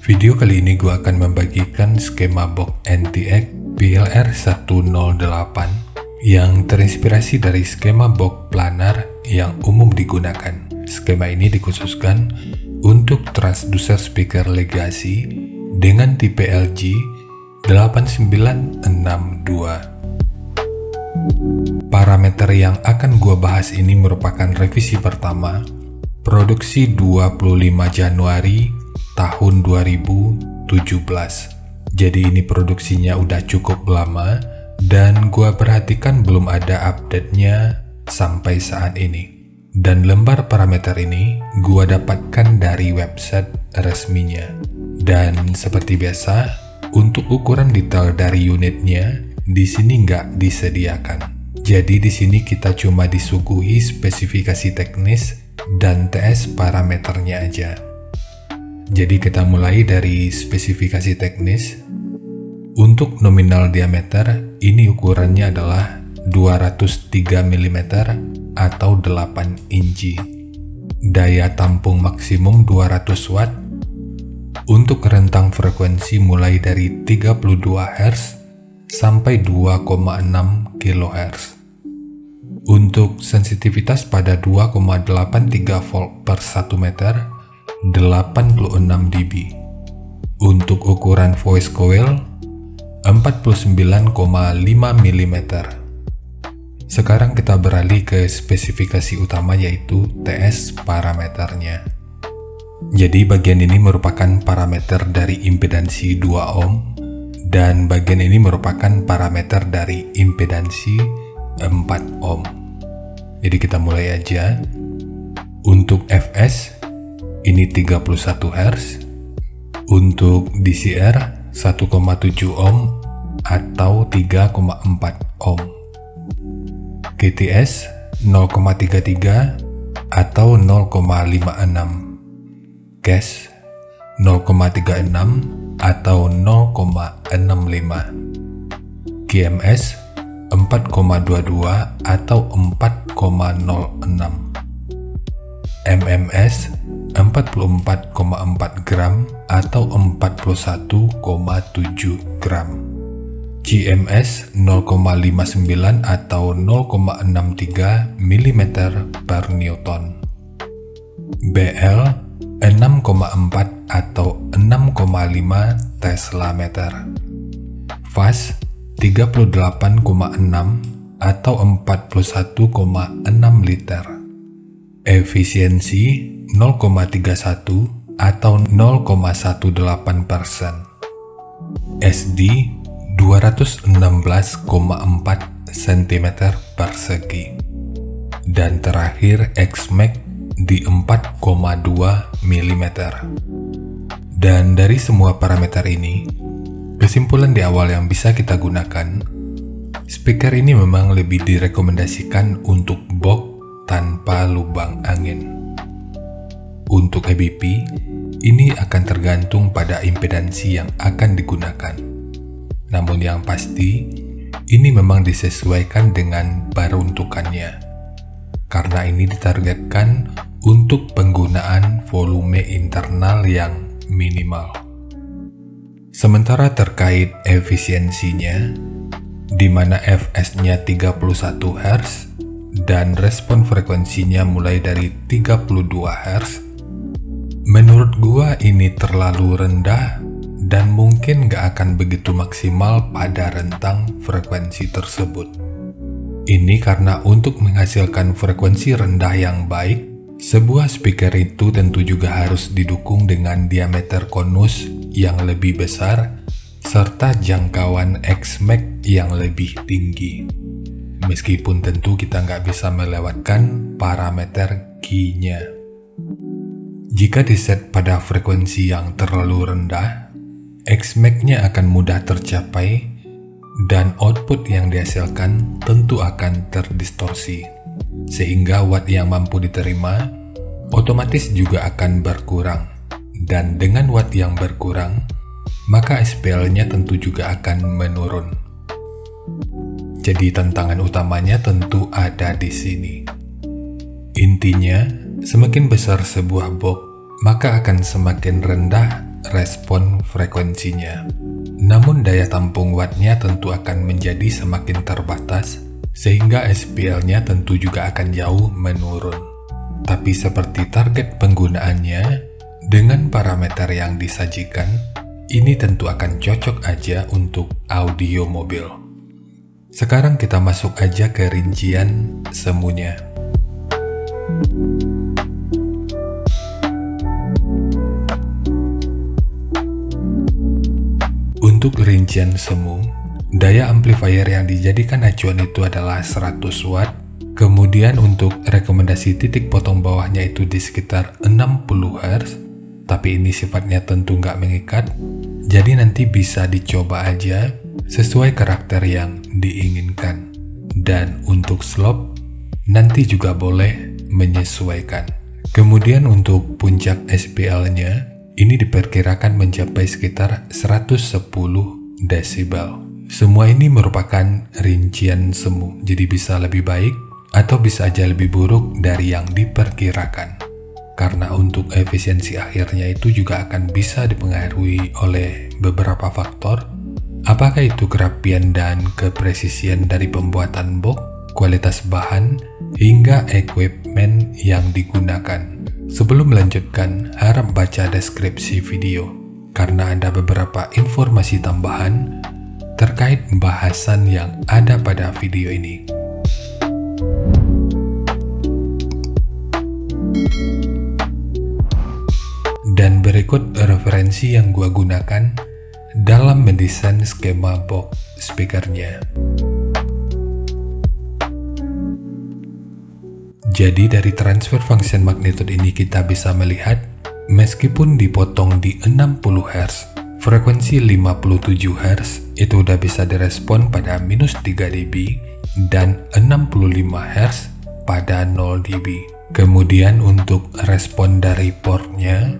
Video kali ini gue akan membagikan skema box NTX PLR 108 yang terinspirasi dari skema box planar yang umum digunakan. Skema ini dikhususkan untuk transducer speaker legacy dengan tipe LG 8962. Parameter yang akan gue bahas ini merupakan revisi pertama, produksi 25 Januari tahun 2017. Jadi ini produksinya udah cukup lama dan gue perhatikan belum ada update-nya sampai saat ini. Dan lembar parameter ini gue dapatkan dari website resminya. Dan seperti biasa, untuk ukuran detail dari unitnya di sini nggak disediakan. Jadi di sini kita cuma disuguhi spesifikasi teknis dan TS parameternya aja. Jadi kita mulai dari spesifikasi teknis. Untuk nominal diameter, ini ukurannya adalah 203 mm atau 8 inci. Daya tampung maksimum 200 watt. Untuk rentang frekuensi mulai dari 32 Hz sampai 2,6 kHz. Untuk sensitivitas pada 2,83 volt per 1 meter, 86 dB. Untuk ukuran voice coil, 49,5 mm. Sekarang kita beralih ke spesifikasi utama yaitu TS parameternya. Jadi bagian ini merupakan parameter dari impedansi 2 ohm dan bagian ini merupakan parameter dari impedansi 4 ohm. Jadi kita mulai aja. Untuk Fs ini 31 Hz. Untuk DCR 1,7 ohm atau 3,4 ohm. KTS 0,33 atau 0,56. Cache 0,36 atau 0,65. QMS 4,22 atau 4,06. MMS 44,4 gram atau 41,7 gram. GMS 0,59 atau 0,63 mm per Newton. BL 6,4 atau 6,5 Tesla meter. Fast 38,6 atau 41,6 liter. Efisiensi 0,31 atau 0,18%. SD 216,4 cm persegi. Dan terakhir XMAX di 4,2 mm. Dan dari semua parameter ini, kesimpulan di awal yang bisa kita gunakan, speaker ini memang lebih direkomendasikan untuk box tanpa lubang angin. Untuk EBP, ini akan tergantung pada impedansi yang akan digunakan. Namun yang pasti, ini memang disesuaikan dengan peruntukannya. Karena ini ditargetkan untuk penggunaan volume internal yang minimal. Sementara terkait efisiensinya, di mana Fs-nya 31 Hz dan respon frekuensinya mulai dari 32 Hz, menurut gua ini terlalu rendah dan mungkin gak akan begitu maksimal pada rentang frekuensi tersebut. Ini karena untuk menghasilkan frekuensi rendah yang baik, sebuah speaker itu tentu juga harus didukung dengan diameter konus yang lebih besar serta jangkauan XMAX yang lebih tinggi. Meskipun tentu kita nggak bisa melewatkan parameter Q-nya. Jika diset pada frekuensi yang terlalu rendah, XMAX-nya akan mudah tercapai dan output yang dihasilkan tentu akan terdistorsi, sehingga watt yang mampu diterima otomatis juga akan berkurang. Dan dengan watt yang berkurang, maka SPL-nya tentu juga akan menurun. Jadi tantangan utamanya tentu ada di sini. Intinya, semakin besar sebuah box, maka akan semakin rendah respon frekuensinya. Namun daya tampung wattnya tentu akan menjadi semakin terbatas, sehingga SPL-nya tentu juga akan jauh menurun. Tapi seperti target penggunaannya, dengan parameter yang disajikan, ini tentu akan cocok aja untuk audio mobil. Sekarang kita masuk aja ke rincian semuanya. Untuk rincian semu, daya amplifier yang dijadikan acuan itu adalah 100 watt. Kemudian untuk rekomendasi titik potong bawahnya itu di sekitar 60 Hz. Tapi ini sifatnya tentu nggak mengikat, jadi nanti bisa dicoba aja sesuai karakter yang diinginkan. Dan untuk slope, nanti juga boleh menyesuaikan. Kemudian untuk puncak SPL-nya, ini diperkirakan mencapai sekitar 110 desibel. Semua ini merupakan rincian semu, jadi bisa lebih baik atau bisa aja lebih buruk dari yang diperkirakan. Karena untuk efisiensi akhirnya itu juga akan bisa dipengaruhi oleh beberapa faktor. Apakah itu kerapian dan kepresisian dari pembuatan box, kualitas bahan, hingga equipment yang digunakan. Sebelum melanjutkan, harap baca deskripsi video, karena ada beberapa informasi tambahan terkait bahasan yang ada pada video ini. Dan berikut referensi yang gua gunakan dalam mendesain skema box speakernya. Jadi dari transfer function magnitude ini kita bisa melihat meskipun dipotong di 60 Hz, frekuensi 57 Hz itu udah bisa direspon pada minus 3 dB dan 65 Hz pada 0 dB. Kemudian untuk respon dari portnya,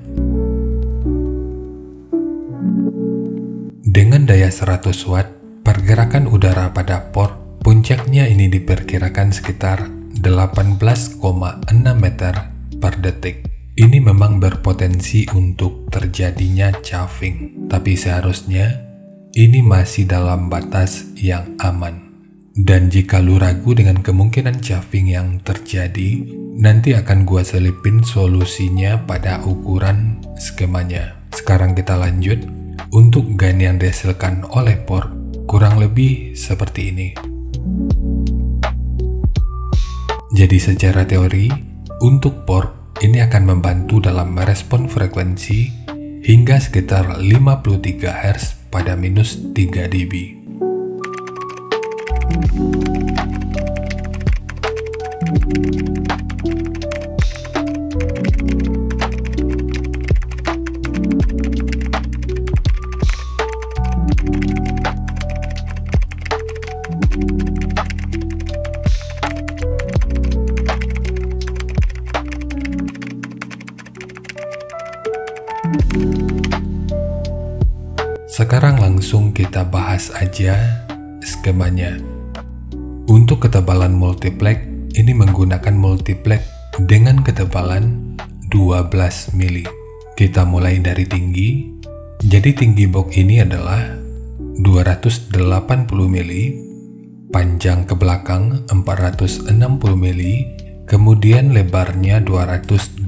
dengan daya 100 watt, pergerakan udara pada port puncaknya ini diperkirakan sekitar 18,6 meter per detik. Ini memang berpotensi untuk terjadinya chuffing, tapi seharusnya ini masih dalam batas yang aman. Dan jika lu ragu dengan kemungkinan chuffing yang terjadi, nanti akan gua selipin solusinya pada ukuran skemanya. Sekarang kita lanjut. Untuk gain yang dihasilkan oleh port kurang lebih seperti ini. Jadi secara teori, untuk port ini akan membantu dalam merespon frekuensi hingga sekitar 53 Hz pada minus 3 dB. Sekarang langsung kita bahas aja skemanya. Untuk ketebalan multiplex, ini menggunakan multiplex dengan ketebalan 12 mili. Kita mulai dari tinggi. Jadi tinggi box ini adalah 280 mili, panjang ke belakang 460 mili, kemudian lebarnya 280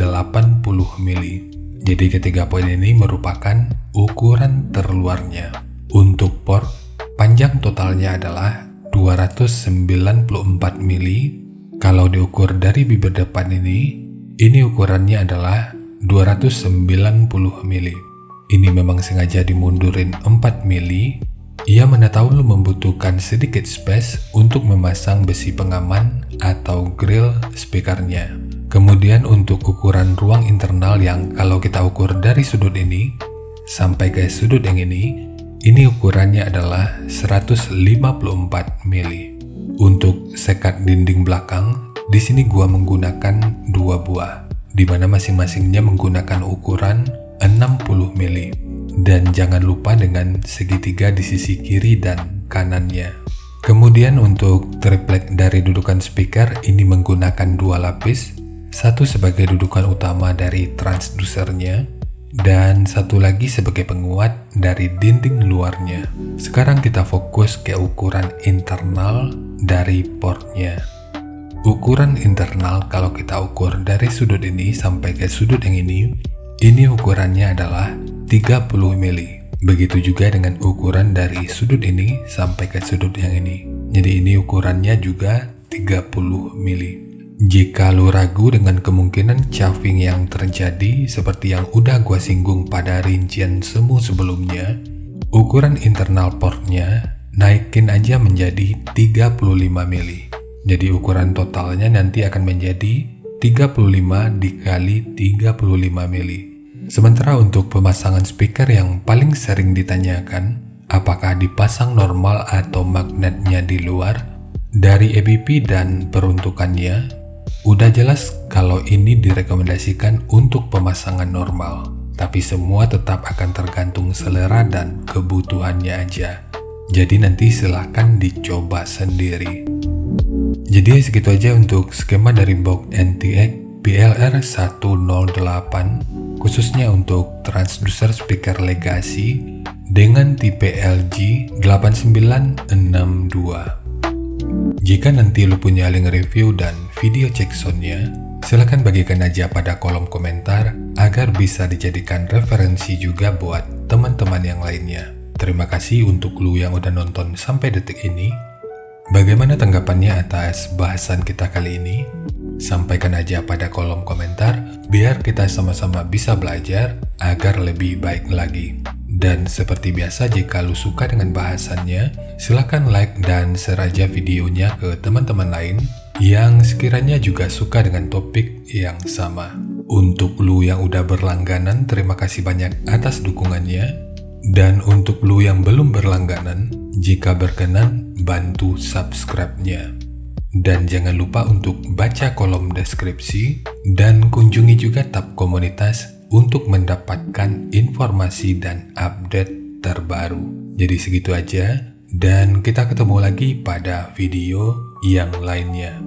mili. Jadi ketiga poin ini merupakan ukuran terluarnya. Untuk port, panjang totalnya adalah 294 mili. Kalau diukur dari bibir depan ini ukurannya adalah 290 mili. Ini memang sengaja dimundurin 4 mili. Ia mana tahu lu membutuhkan sedikit space untuk memasang besi pengaman atau grill speakernya. Kemudian untuk ukuran ruang internal yang kalau kita ukur dari sudut ini sampai ke sudut yang ini ukurannya adalah 154 mili. Untuk sekat dinding belakang, di sini gua menggunakan 2 buah, di mana masing-masingnya menggunakan ukuran 60 mili. Dan jangan lupa dengan segitiga di sisi kiri dan kanannya. Kemudian untuk triplek dari dudukan speaker ini menggunakan 2 lapis, satu sebagai dudukan utama dari transdusernya, dan satu lagi sebagai penguat dari dinding luarnya. Sekarang kita fokus ke ukuran internal dari portnya. Ukuran internal kalau kita ukur dari sudut ini sampai ke sudut yang ini ukurannya adalah 30 mili. Begitu juga dengan ukuran dari sudut ini sampai ke sudut yang ini. Jadi ini ukurannya juga 30 mili. Jika lo ragu dengan kemungkinan chuffing yang terjadi seperti yang udah gua singgung pada rincian semu sebelumnya, ukuran internal portnya naikin aja menjadi 35 mili. Jadi ukuran totalnya nanti akan menjadi 35 dikali 35 mili. Sementara untuk pemasangan speaker yang paling sering ditanyakan, apakah dipasang normal atau magnetnya di luar, dari EBP dan peruntukannya, udah jelas kalau ini direkomendasikan untuk pemasangan normal, tapi semua tetap akan tergantung selera dan kebutuhannya aja. Jadi nanti silahkan dicoba sendiri. Jadi segitu aja untuk skema dari box NTX BLR108, khususnya untuk transducer speaker Legacy dengan tipe LG 8962. Jika nanti lu punya link review dan video cek soundnya, silahkan bagikan aja pada kolom komentar agar bisa dijadikan referensi juga buat teman-teman yang lainnya. Terima kasih untuk lu yang udah nonton sampai detik ini. Bagaimana tanggapannya atas bahasan kita kali ini? Sampaikan aja pada kolom komentar biar kita sama-sama bisa belajar agar lebih baik lagi. Dan seperti biasa, jika lu suka dengan bahasannya, silahkan like dan share aja videonya ke teman-teman lain yang sekiranya juga suka dengan topik yang sama. Untuk lu yang udah berlangganan, terima kasih banyak atas dukungannya. Dan untuk lu yang belum berlangganan, jika berkenan, bantu subscribe-nya. Dan jangan lupa untuk baca kolom deskripsi dan kunjungi juga tab komunitas untuk mendapatkan informasi dan update terbaru. Jadi segitu aja, dan kita ketemu lagi pada video yang lainnya.